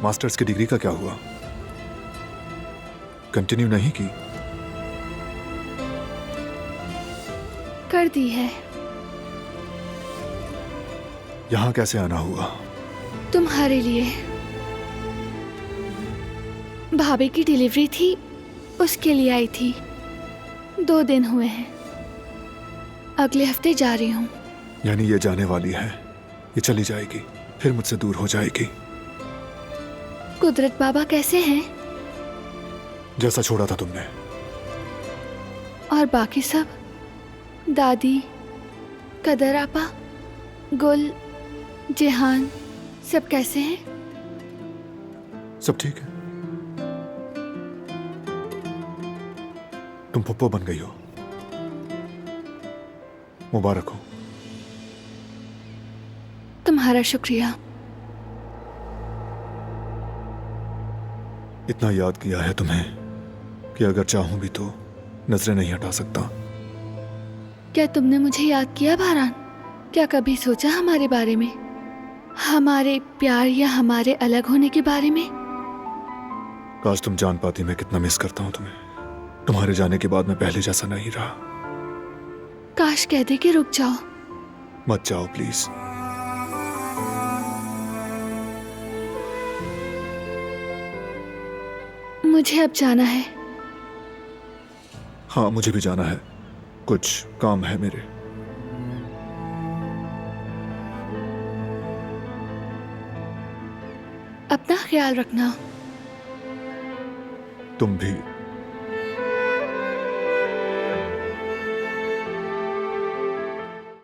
Masters की degree का क्या हुआ? कंटिन्यू नहीं की? कर दी है। यहां कैसे आना हुआ? तुम्हारे लिए। भाभी की डिलीवरी थी, उसके लिए आई थी। 2 दिन हुए हैं। अगले हफ्ते जा रही हूँ। यानी ये जाने वाली है, ये चली जाएगी, फिर मुझसे दूर हो जाएगी। कुदरत बाबा कैसे हैं? जैसा छोड़ा था तुमने। और बाकी सब? दादी, कदर आपा, गुल, जेहान, सब कैसे हैं? सब ठीक है। तुम पप्पो बन गई हो, मुबारक हो। तुम्हारा शुक्रिया। इतना याद किया है तुम्हें कि अगर चाहूं भी तो नजरें नहीं हटा सकता। क्या तुमने मुझे याद किया भारान? क्या कभी सोचा हमारे बारे में, हमारे प्यार या हमारे अलग होने के बारे में? काश तुम जान पाती मैं कितना मिस करता हूं तुम्हें। तुम्हारे जाने के बाद मैं पहले जैसा नहीं रहा। काश कह दे कि रुक जाओ। मत जाओ प्लीज। मुझे अब जाना है। हाँ मुझे भी जाना है, कुछ काम है मेरे। अपना ख्याल रखना। तुम भी।